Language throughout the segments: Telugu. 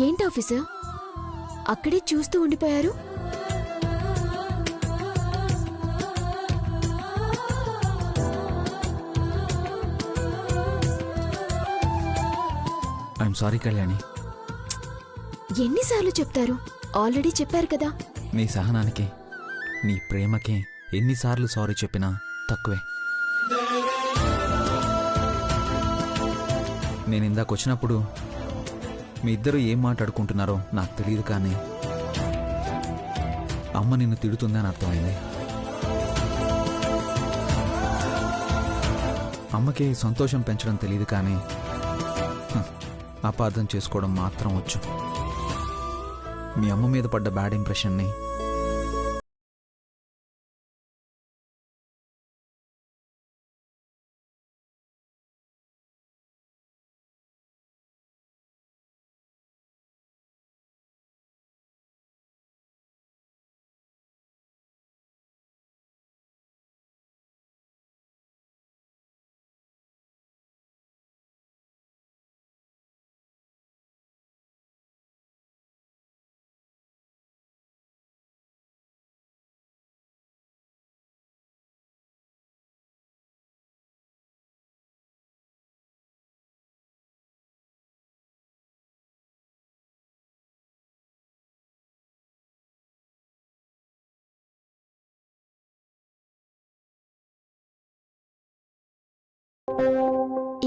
ఏంటి ఆఫీసర్, అక్కడే చూస్తూ ఉండిపోయారు? I'm sorry Kalyani. ఎన్నిసార్లు చెప్తారు? ఆల్రెడీ చెప్పారు కదా. నీ సహనానికి, నీ ప్రేమకి ఎన్నిసార్లు సారీ చెప్పినా తక్కువే. నేను ఇందాక వచ్చినప్పుడు మీ ఇద్దరు ఏం మాట్లాడుకుంటున్నారో నాకు తెలియదు, కానీ అమ్మ నిన్ను తిడుతుందని అర్థమైంది. అమ్మకి సంతోషం పెంచడం తెలియదు, కానీ అపార్థం చేసుకోవడం మాత్రం వచ్చు. మీ అమ్మ మీద పడ్డ బ్యాడ్ ఇంప్రెషన్ని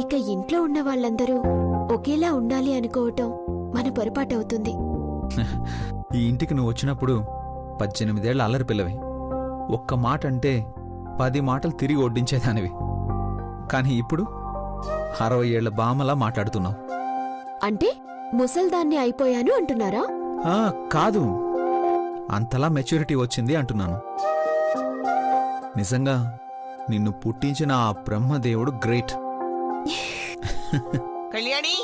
ఇక ఇంట్లో ఉన్న వాళ్ళందరూ ఒకేలా ఉండాలి అనుకోవటం మన పొరపాటవుతుంది. ఈ ఇంటికి నువ్వు వచ్చినప్పుడు 18 ఏళ్ల అల్లరి పిల్లవి. ఒక్క మాట అంటే 10 మాటలు తిరిగి వడ్డించేదానివి. కానీ ఇప్పుడు 60 ఏళ్ల బామలా మాట్లాడుతున్నావు. అంటే ముసల్దాన్ని అయిపోయాను అంటున్నారా? కాదు, అంతలా మెచ్యూరిటీ వచ్చింది అంటున్నాను. నిజంగా నిన్ను పుట్టించిన ఆ బ్రహ్మదేవుడు గ్రేట్. కళ్యాణి,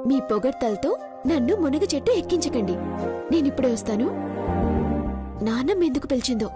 మీ పొగడ్తలతో నన్ను మునగ చెట్టు ఎక్కించకండి. నేనిప్పుడే వస్తాను. నాన్నమ్మ ఎందుకు పిలిచిందో.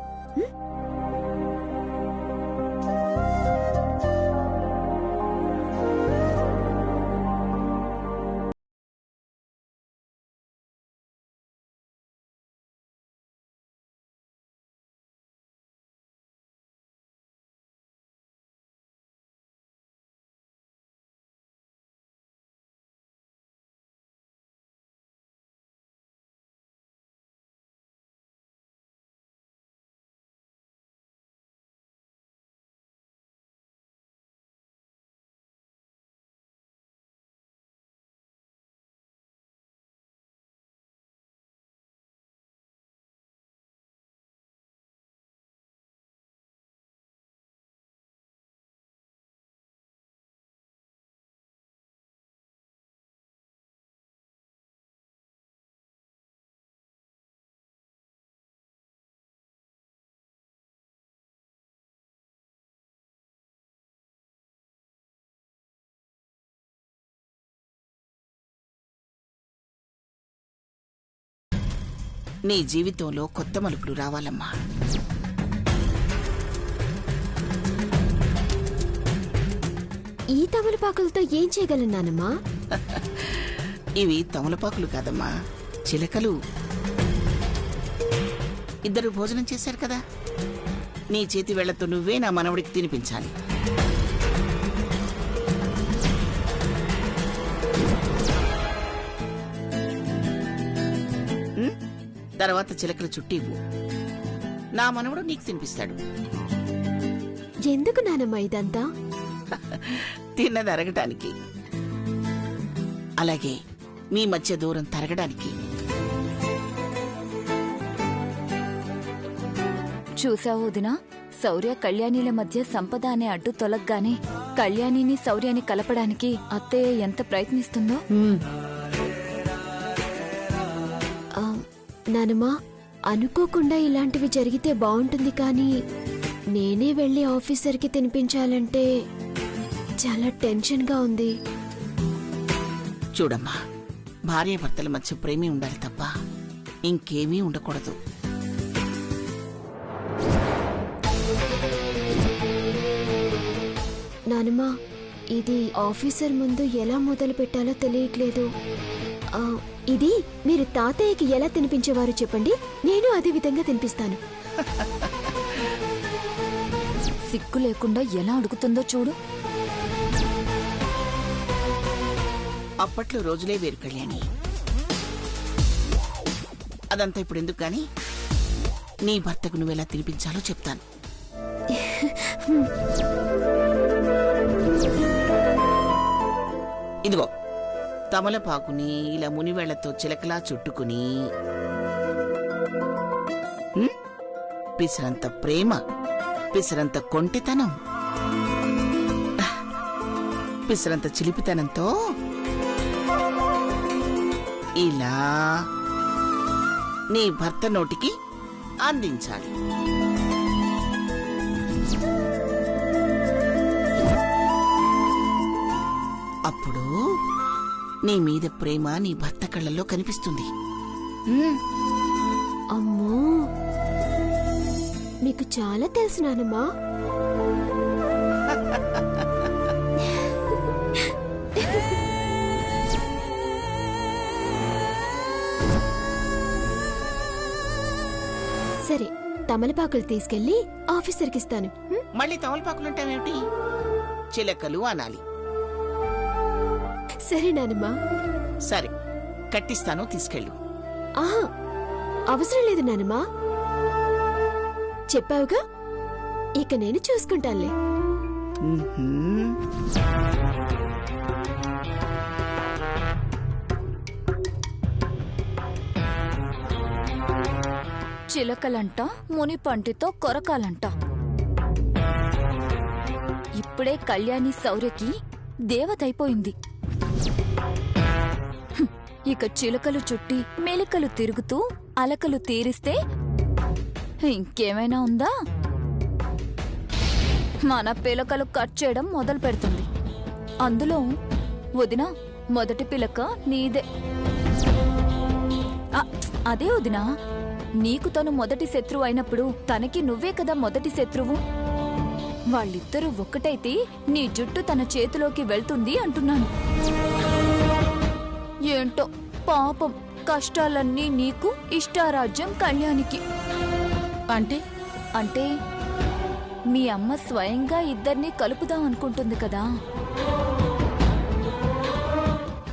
నీ జీవితంలో కొత్త మలుపులు రావాలమ్మా. ఈ తమలపాకులతో ఏం చేయగలన్నానమ్మా? ఇవి తమలపాకులు కాదమ్మా, చిలకలు. ఇద్దరు భోజనం చేశారు కదా, నీ చేతి వేళ్లతో నువ్వే నా మనవడికి తినిపించాలి. తర్వాత చిలకల చుట్టివ్వు, నా మనవడు నీకు తినిపిస్తాడు. ఎందుకు నానమ్మ ఇదంతా? తిన్నది అరగటానికి, అలాగే మీ మధ్య దూరం తరగడానికి. చూసావు వదినా, శౌర్య కళ్యాణిల మధ్య సంపద అనే అడ్డు తొలగ్గానే కళ్యాణిని శౌర్యాన్ని కలపడానికి అత్తయ్య ఎంత ప్రయత్నిస్తుందో. నానమ్మా, అనుకోకుండా ఇలాంటివి జరిగితే బాగుంటుంది, కానీ నేనే వెళ్లి ఆఫీసర్కి తినిపించాలంటే చాలా టెన్షన్గా ఉంది. చూడమ్మా, భార్యాభర్తల మధ్య ప్రేమే ఉండాలి తప్ప ఇంకేమీ ఉండకూడదు. నానమ్మా, ఇది ఆఫీసర్ ముందు ఎలా మొదలు పెట్టాలో తెలియట్లేదు. ఇది మీరు తాతయ్యకి ఎలా తినిపించేవారు చెప్పండి, నేను అదే విధంగా తినిపిస్తాను. సిగ్గు లేకుండా ఎలా అడుగుతుందో చూడు. అప్పట్లో రోజులే వేరు కళ్యాణి. అదంతా ఇప్పుడు ఎందుకు గాని, నీ భర్తకు నువ్వెలా తినిపించాలో చెప్తాను. ఇదిగో తమలపాకుని ఇలా మునివేళ్లతో చిలకలా చుట్టుకుని, పిసరంత ప్రేమ, పిసరంత కొంటెతనం, పిసరంత చిలిపితనంతో ఇలా నీ భర్త నోటికి అందించాలి. అప్పుడు నీ మీద ప్రేమ నీ భర్త కళ్ళల్లో కనిపిస్తుంది. అమ్మో, మీకు చాలా తెలుసు నానమ్మా. సరే, తమలపాకులు తీసుకెళ్లి ఆఫీసర్కి ఇస్తాను. మళ్ళీ తమలపాకులుంటావేమిటి? చిలకలు అనాలి. సరే నానమ్మా. సరే, కట్టిస్తాను, తీసుకెళ్ళు. ఆహా, అవసరం లేదు నానమ్మా. చెప్పావుగా, ఇక నేను చూసుకుంటానులే. చిలకలంట మునిపంటితో కొరకాలంట. ఇప్పుడే కళ్యాణి శౌర్యకి దేవతైపోయింది. ఇక చిలకలు చుట్టి మెలికలు తిరుగుతూ అలకలు తీరిస్తే ఇంకేమైనా ఉందా? మన పిలకలు కట్ చేయడం మొదలు పెడుతుంది. అందులో వదినా మొదటి పిలక నీదే. అదే వదినా, నీకు తను మొదటి శత్రువు అయినప్పుడు తనకి నువ్వే కదా మొదటి శత్రువు. వాళ్ళిద్దరూ ఒక్కటైతే నీ జుట్టు తన చేతిలోకి వెళ్తుంది అంటున్నాను. ఏంటో పాపం, కష్టాలన్నీ నీకు, ఇష్టారాజ్యం కళ్యాణికి. అంటే అంటే మీ అమ్మ స్వయంగా ఇద్దరినీ కలుపుదాం అనుకుంటుంది కదా.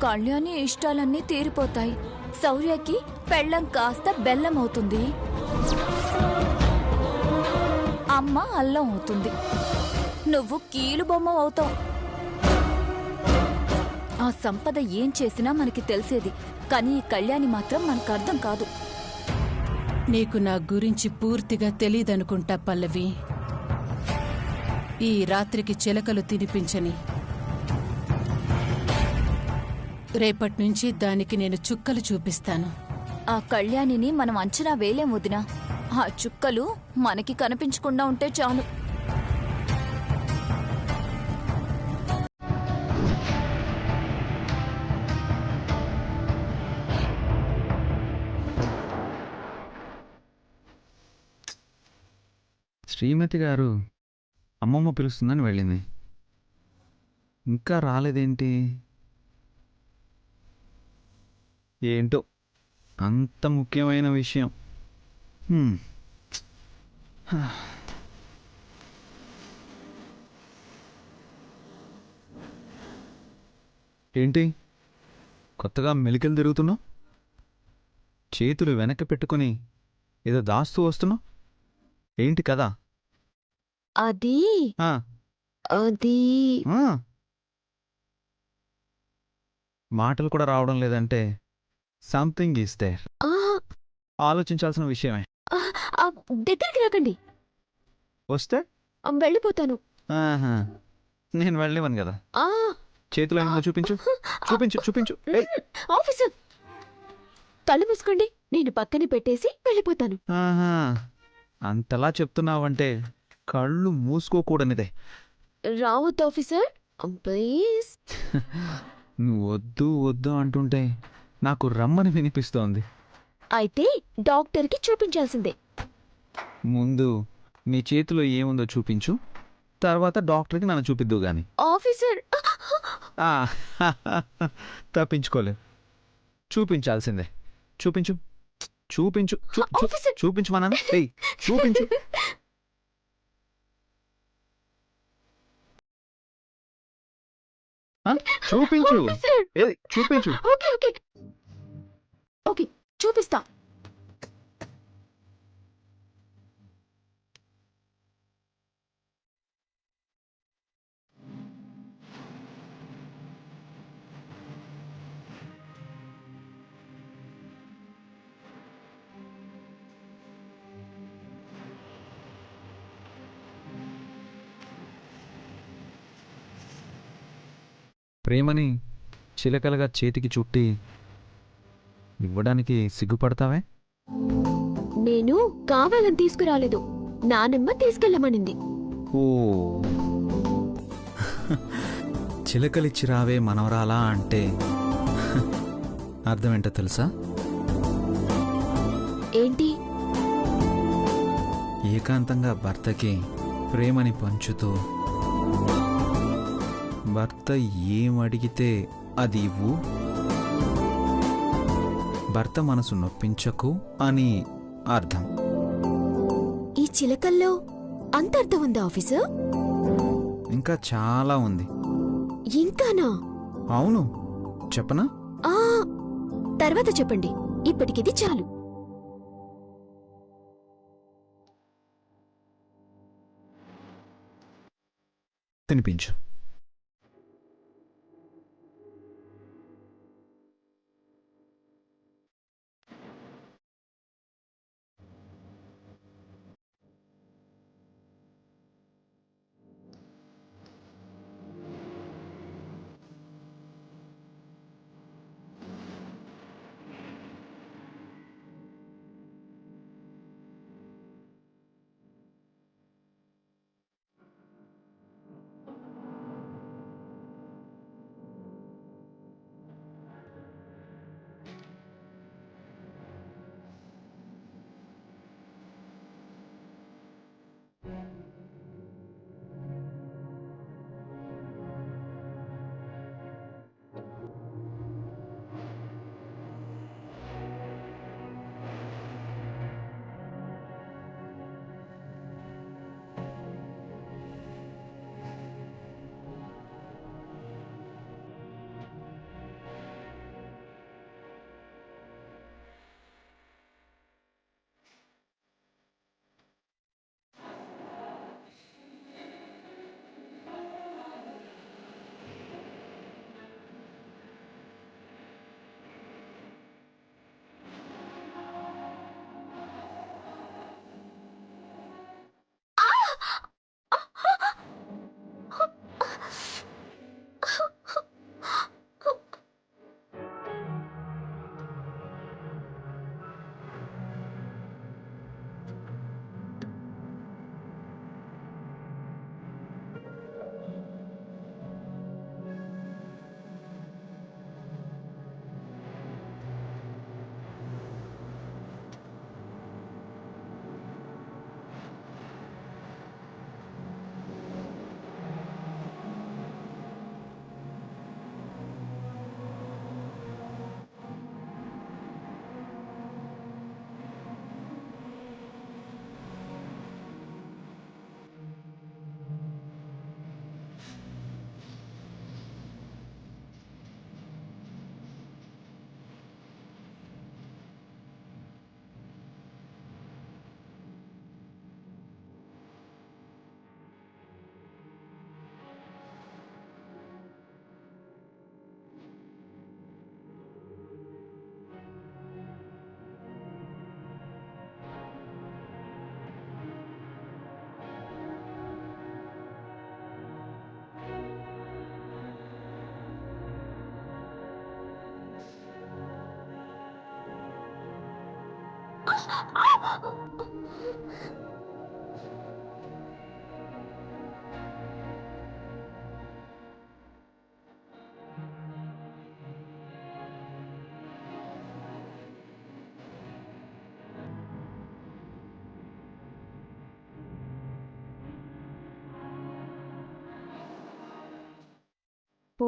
కళ్యాణి ఇష్టాలన్నీ తీరిపోతాయి. శౌర్యకి పెళ్ళం కాస్త బెల్లం అవుతుంది. అమ్మ అల్లం అవుతుంది. నువ్వు కీలుబొమ్మ అవుతావు. ఆ సంపద ఏం చేసినా మనకి తెలిసేది, కానీ ఈ కళ్యాణి మాత్రం మనకు అర్థం కాదు. నీకు నా గురించి పూర్తిగా తెలీదనుకుంటా పల్లవి. ఈ రాత్రికి చిలకలు తినిపించని, రేపట్నుంచి దానికి నేను చుక్కలు చూపిస్తాను. ఆ కళ్యాణిని మనం అంచనా వేలేం వదినా. ఆ చుక్కలు మనకి కనిపించకుండా ఉంటే చాలు. శ్రీమతి గారు అమ్మమ్మ పిలుస్తుందని వెళ్ళింది. ఇంకా రాలేదేంటి? ఏంటో అంత ముఖ్యమైన విషయం. ఏంటి కొత్తగా మెలికలు తిరుగుతున్నావు? చేతులు వెనక్కి పెట్టుకుని ఏదో దాస్తూ వస్తున్నావు ఏంటి కదా? అది అది మాటలు కూడా రావడం లేదంటే సంథింగ్ ఈస్ దేర్. ఆలోచించాల్సిన విషయమే. దగ్గరికి రాకండి, వస్తే వెళ్ళిపోతాను. నేను వెళ్ళనివ్వను కదా. చేతిలో ఏమో చూపించు చూపించు చూపించు. ఆఫీసర్, కళ్ళు మూసుకోండి, నేను పక్కనే పెట్టేసి వెళ్ళిపోతాను. అంతలా చెప్తున్నావంటే కళ్ళు మూసుకోకూడనిదే. రావద్దు ఆఫీసర్, ప్లీజ్. నువ్వు వద్దు వద్దు అంటుంటే నాకు రమ్మని వినిపిస్తోంది. అయితే డాక్టర్కి చూపించాల్సిందే. ముందు నీ చేతిలో ఏముందో చూపించు, తర్వాత డాక్టర్కి నన్ను చూపిద్దు గాని ఆఫీసర్ ఆ, తప్పించుకోలేదు. చూపించాల్సిందే. చూపించు చూపించు ఆఫీసర్. చూపించమన్నాను. ఏయ్, చూపించు. ఆ, చూపించు. ఆఫీసర్. ఏయ్, చూపించు. ఓకే ఓకే ఓకే చూపిస్తా. ప్రేమని చిలకలుగా చేతికి చుట్టి ఇవ్వడానికి సిగ్గుపడతావే? నేను కావాలని తీసుకురాలేదు, నానమ్మ తీసుకెళ్ళమనింది. ఓ, చిలకలిచ్చి రావే మనవరాలా అంటే అర్థం ఏంటో తెలుసా? ఏంటి? ఏకాంతంగా భర్తకి ప్రేమని పంచుతూ భర్త ఏం అడిగితే అది ఇవ్వు, భర్త మనసు నొప్పించకు అని అర్థం. ఈ చిలకల్లో అంత అర్థం ఉందా ఆఫీసర్? ఇంకా చాలా ఉంది. ఇంకానా? అవును, చెప్పనా? ఆ తర్వాత చెప్పండి, ఇప్పటికిది చాలు. తినిపించు.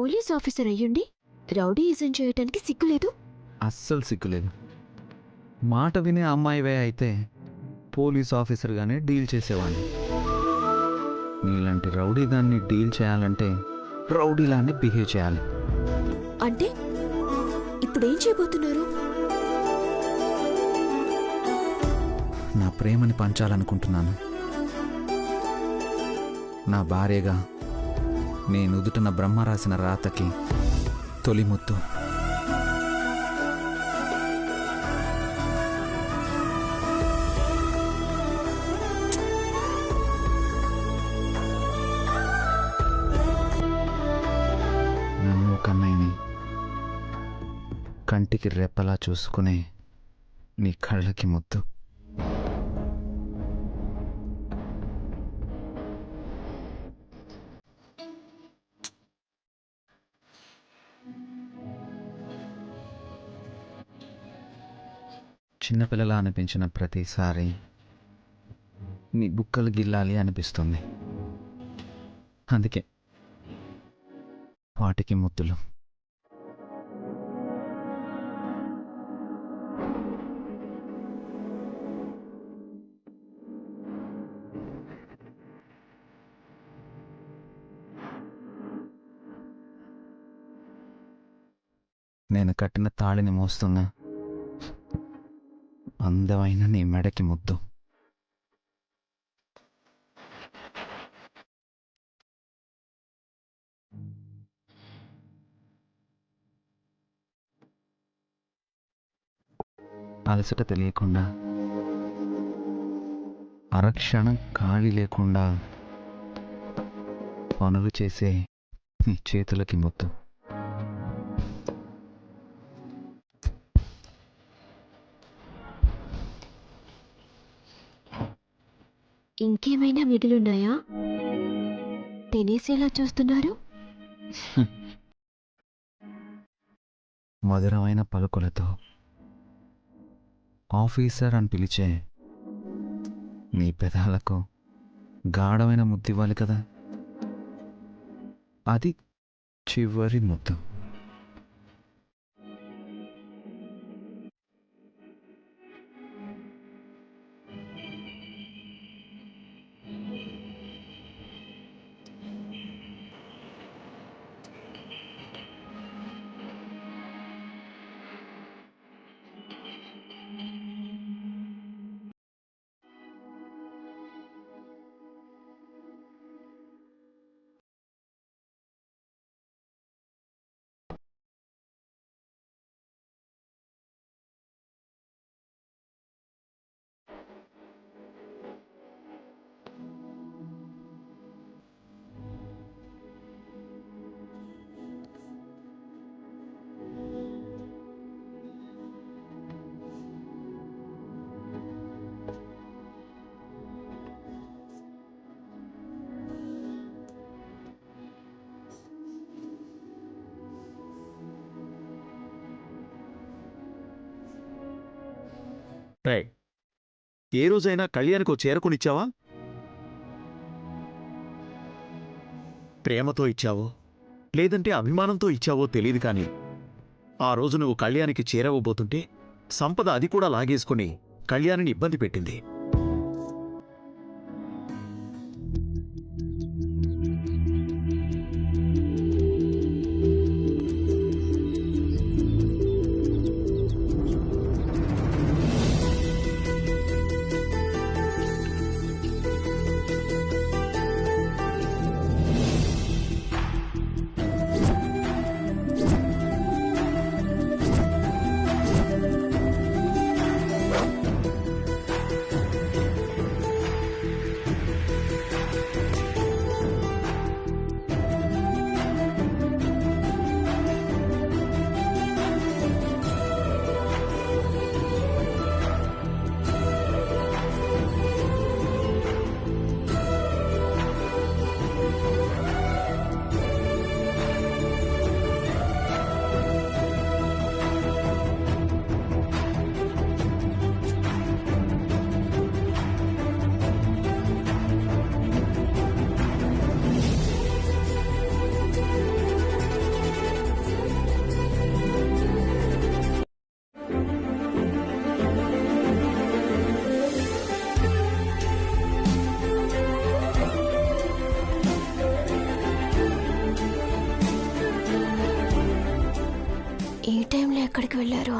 పోలీస్ ఆఫీసర్ అయ్యుండి రౌడీయిజం చేయటానికి సిగ్గులేదు. అస్సలు సిగ్గులేదు. మాట వినే అమ్మాయివే అయితే పోలీస్ ఆఫీసర్గానే డీల్ చేసేవాడిని. నీలాంటి రౌడీ దాన్ని డీల్ చేయాలంటే రౌడీలానే బిహేవ్ చేయాలి. అంటే ఇప్పుడేం చేయబోతున్నారు? నా ప్రేమని పంచాలనుకుంటున్నాను. నా భార్యగా నేను నుదుటన బ్రహ్మ రాసిన రాతకి తొలి ముద్దు. నన్ను కన్నయ్యని కంటికి రెప్పలా చూసుకునే నీ కళ్ళకి ముద్దు. చిన్నపిల్లలా అనిపించిన ప్రతిసారి నీ బుక్కలు గిల్లాలి అనిపిస్తుంది. అందుకే వాటికి ముద్దులు. నేను కట్టిన తాళిని మోస్తున్నా అందమైన నీ మెడకి ముద్దు. అలసట తెలియకుండా, అరక్షణం ఖాళీ లేకుండా పనులు చేసే నీ చేతులకి ముద్దు. ఇంకేమైనా మిగిలిన్నాయా? తినేసేలా చూస్తున్నారు. మధురమైన పలుకులతో ఆఫీసర్ అని పిలిచే నీ పెదాలకు గాఢమైన ముద్దు ఇవ్వాలి కదా. అది చివరి ముద్దు. ఏ రోజైనా కళ్యాణ్కో చేరకునిచ్చావా? ప్రేమతో ఇచ్చావో లేదంటే అభిమానంతో ఇచ్చావో తెలియదు కానీ ఆ రోజు నువ్వు కళ్యాణికి చేరవబోతుంటే సంపద అది కూడా లాగేసుకుని కళ్యాణిని ఇబ్బంది పెట్టింది. వెళ్ళారో